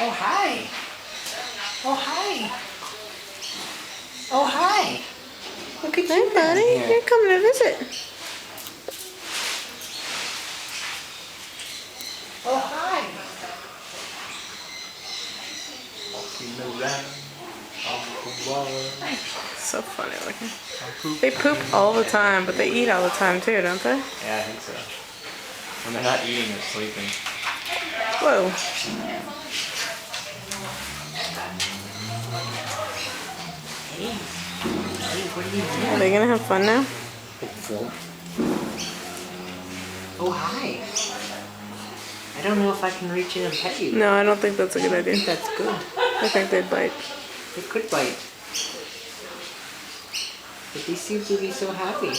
Oh, hi. Oh, hi. Oh, hi. Look at Hey, you down buddy. here. You're coming to visit. Oh, hi. Walking around on the wall. So funny looking. They poop all the time, but they eat all the time too, don't they? Yeah, I think so. When they're not eating, they're sleeping. Whoa. Hey. Hey, what are you Are doing? they gonna have fun now? Hopeful. Oh, hi. I don't know if I can reach in and pet you. No, I don't think that's a good I idea. think that's good. I think they'd bite. They could bite. But they seem to be so happy.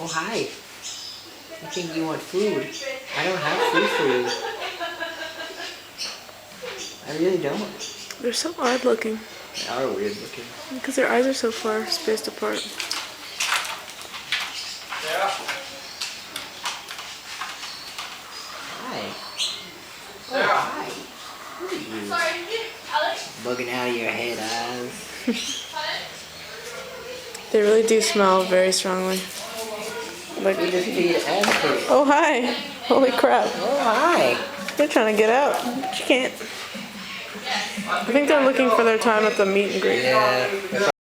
Oh, hi. I think you want food. I don't have food for you. I really don't. They're so odd looking They are weird looking. because their eyes are so far spaced apart. Hi. Oh, hi. Who are you? Bugging out of your head, eyes. They really do smell very strongly. Like, We just feed and food. oh hi! Holy crap! Oh, hi. They're trying to get out, but you can't. I think they're looking for their time at the meet and greet. Yeah.